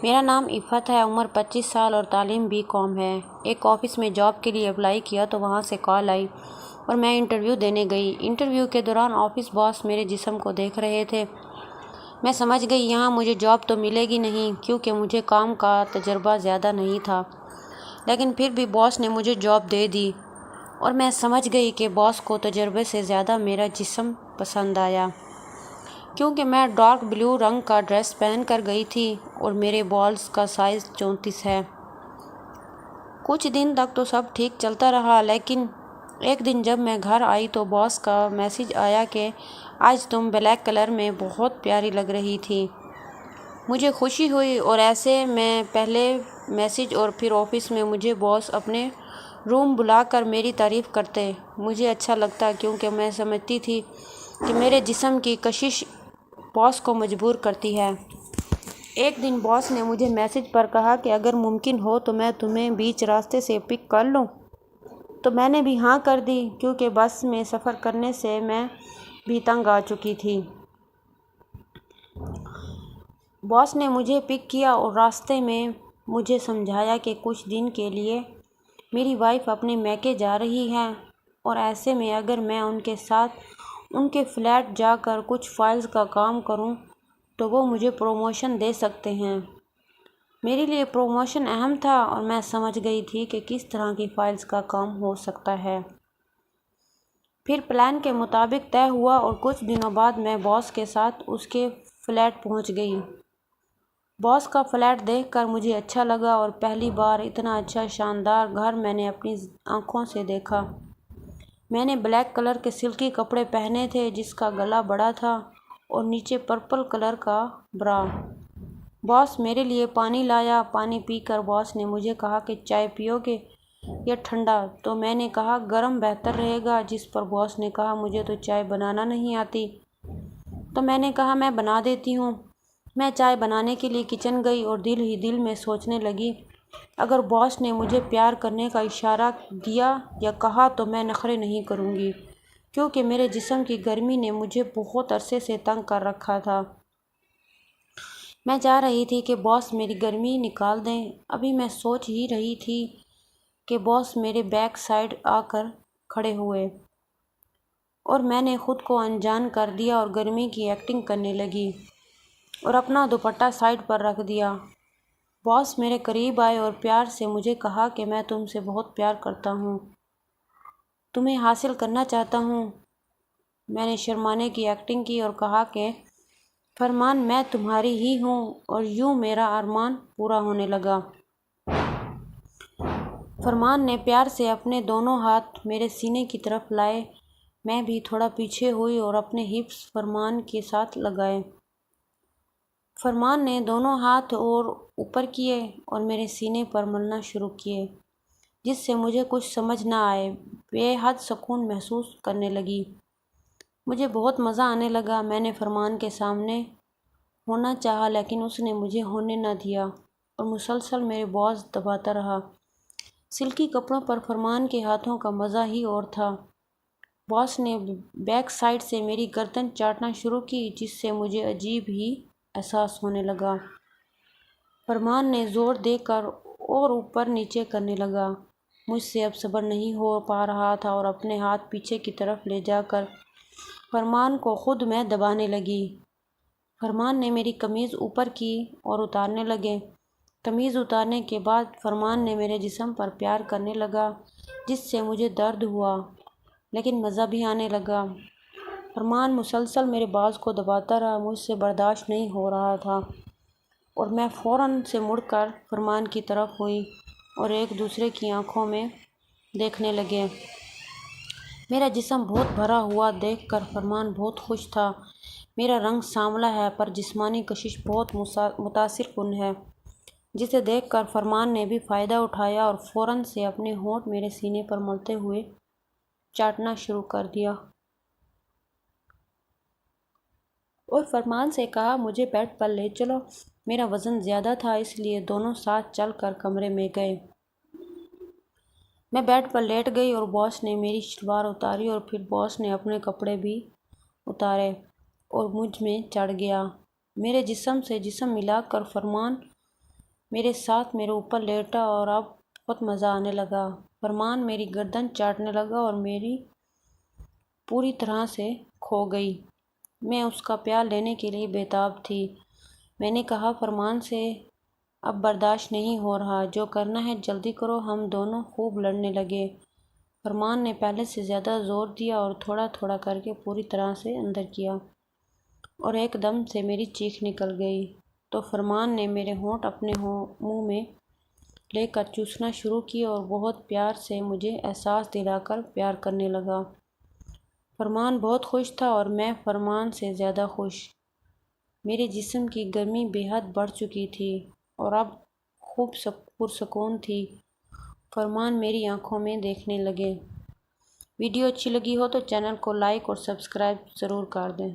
میرا نام عفت ہے، عمر 25 سال اور تعلیم BCom ہے۔ ایک آفس میں جاب کے لیے اپلائی کیا تو وہاں سے کال آئی اور میں انٹرویو دینے گئی۔ انٹرویو کے دوران آفس باس میرے جسم کو دیکھ رہے تھے۔ میں سمجھ گئی یہاں مجھے جاب تو ملے گی نہیں کیونکہ مجھے کام کا تجربہ زیادہ نہیں تھا، لیکن پھر بھی باس نے مجھے جاب دے دی اور میں سمجھ گئی کہ باس کو تجربے سے زیادہ میرا جسم پسند آیا، کیونکہ میں ڈارک بلیو رنگ کا ڈریس پہن کر گئی تھی اور میرے بالز کا سائز 34 ہے۔ کچھ دن تک تو سب ٹھیک چلتا رہا، لیکن ایک دن جب میں گھر آئی تو باس کا میسج آیا کہ آج تم بلیک کلر میں بہت پیاری لگ رہی تھی۔ مجھے خوشی ہوئی اور ایسے میں پہلے میسج اور پھر آفس میں مجھے باس اپنے روم بلا کر میری تعریف کرتے۔ مجھے اچھا لگتا کیونکہ میں سمجھتی تھی کہ میرے جسم کی کشش باس کو مجبور کرتی ہے۔ ایک دن باس نے مجھے میسج پر کہا کہ اگر ممکن ہو تو میں تمہیں بیچ راستے سے پک کر لوں، تو میں نے بھی ہاں کر دی کیونکہ بس میں سفر کرنے سے میں بھی تنگ آ چکی تھی۔ باس نے مجھے پک کیا اور راستے میں مجھے سمجھایا کہ کچھ دن کے لیے میری وائف اپنے میکے جا رہی ہے اور ایسے میں اگر میں ان کے ساتھ ان کے فلیٹ جا کر کچھ فائلز کا کام کروں تو وہ مجھے پروموشن دے سکتے ہیں۔ میرے لیے پروموشن اہم تھا اور میں سمجھ گئی تھی کہ کس طرح کی فائلز کا کام ہو سکتا ہے۔ پھر پلان کے مطابق طے ہوا اور کچھ دنوں بعد میں باس کے ساتھ اس کے فلیٹ پہنچ گئی۔ باس کا فلیٹ دیکھ کر مجھے اچھا لگا اور پہلی بار اتنا اچھا شاندار گھر میں نے اپنی آنکھوں سے دیکھا۔ میں نے بلیک کلر کے سلکی کپڑے پہنے تھے جس کا گلا بڑا تھا اور نیچے پرپل کلر کا برا۔ باس میرے لیے پانی لایا۔ پانی پی کر باس نے مجھے کہا کہ چائے پیو گے یا ٹھنڈا؟ تو میں نے کہا گرم بہتر رہے گا، جس پر باس نے کہا مجھے تو چائے بنانا نہیں آتی۔ تو میں نے کہا میں بنا دیتی ہوں۔ میں چائے بنانے کے لیے کچن گئی اور دل ہی دل میں سوچنے لگی اگر باس نے مجھے پیار کرنے کا اشارہ دیا یا کہا تو میں نخرے نہیں کروں گی، کیونکہ میرے جسم کی گرمی نے مجھے بہت عرصے سے تنگ کر رکھا تھا۔ میں چاہ رہی تھی کہ باس میری گرمی نکال دیں۔ ابھی میں سوچ ہی رہی تھی کہ باس میرے بیک سائڈ آ کر کھڑے ہوئے اور میں نے خود کو انجان کر دیا اور گرمی کی ایکٹنگ کرنے لگی اور اپنا دوپٹہ سائڈ پر رکھ دیا۔ باس میرے قریب آئے اور پیار سے مجھے کہا کہ میں تم سے بہت پیار کرتا ہوں، تمہیں حاصل کرنا چاہتا ہوں۔ میں نے شرمانے کی ایکٹنگ کی اور کہا کہ فرمان میں تمہاری ہی ہوں، اور یوں میرا ارمان پورا ہونے لگا۔ فرمان نے پیار سے اپنے دونوں ہاتھ میرے سینے کی طرف لائے۔ میں بھی تھوڑا پیچھے ہوئی اور اپنے ہپس فرمان کے ساتھ لگائے۔ فرمان نے دونوں ہاتھ اور اوپر کیے اور میرے سینے پر ملنا شروع کیے، جس سے مجھے کچھ سمجھ نہ آئے بے حد سکون محسوس کرنے لگی۔ مجھے بہت مزہ آنے لگا۔ میں نے فرمان کے سامنے ہونا چاہا لیکن اس نے مجھے ہونے نہ دیا اور مسلسل میرے بالز دباتا رہا۔ سلکی کپڑوں پر فرمان کے ہاتھوں کا مزہ ہی اور تھا۔ باس نے بیک سائڈ سے میری گردن چاٹنا شروع کی، جس سے مجھے عجیب ہی احساس ہونے لگا۔ فرمان نے زور دے کر اور اوپر نیچے کرنے لگا۔ مجھ سے اب صبر نہیں ہو پا رہا تھا اور اپنے ہاتھ پیچھے کی طرف لے جا کر فرمان کو خود میں دبانے لگی۔ فرمان نے میری قمیض اوپر کی اور اتارنے لگے۔ قمیض اتارنے کے بعد فرمان نے میرے جسم پر پیار کرنے لگا، جس سے مجھے درد ہوا لیکن مزہ بھی آنے لگا۔ فرمان مسلسل میرے بالز کو دباتا رہا۔ مجھ سے برداشت نہیں ہو رہا تھا اور میں فوراً سے مڑ کر فرمان کی طرف ہوئی اور ایک دوسرے کی آنکھوں میں دیکھنے لگے۔ میرا جسم بہت بھرا ہوا دیکھ کر فرمان بہت خوش تھا۔ میرا رنگ سانولا ہے پر جسمانی کشش بہت متاثر کن ہے، جسے دیکھ کر فرمان نے بھی فائدہ اٹھایا اور فوراً سے اپنے ہونٹ میرے سینے پر ملتے ہوئے چاٹنا شروع کر دیا اور فرمان سے کہا مجھے بیڈ پر لے چلو۔ میرا وزن زیادہ تھا اس لیے دونوں ساتھ چل کر کمرے میں گئے۔ میں بیڈ پر لیٹ گئی اور باس نے میری شلوار اتاری اور پھر باس نے اپنے کپڑے بھی اتارے اور مجھ میں چڑھ گیا۔ میرے جسم سے جسم ملا کر فرمان میرے ساتھ میرے اوپر لیٹا اور اب بہت مزہ آنے لگا۔ فرمان میری گردن چاٹنے لگا اور میری پوری طرح سے کھو گئی۔ میں اس کا پیار لینے کے لیے بےتاب تھی۔ میں نے کہا فرمان سے اب برداشت نہیں ہو رہا، جو کرنا ہے جلدی کرو۔ ہم دونوں خوب لڑنے لگے۔ فرمان نے پہلے سے زیادہ زور دیا اور تھوڑا تھوڑا کر کے پوری طرح سے اندر کیا اور ایک دم سے میری چیخ نکل گئی تو فرمان نے میرے ہونٹ اپنے منہ میں لے کر چوسنا شروع کی اور بہت پیار سے مجھے احساس دلا کر پیار کرنے لگا۔ فرمان بہت خوش تھا اور میں فرمان سے زیادہ خوش۔ میرے جسم کی گرمی بے حد بڑھ چکی تھی اور اب خوب پرسکون تھی۔ فرمان میری آنکھوں میں دیکھنے لگے۔ ویڈیو اچھی لگی ہو تو چینل کو لائک اور سبسکرائب ضرور کر دیں۔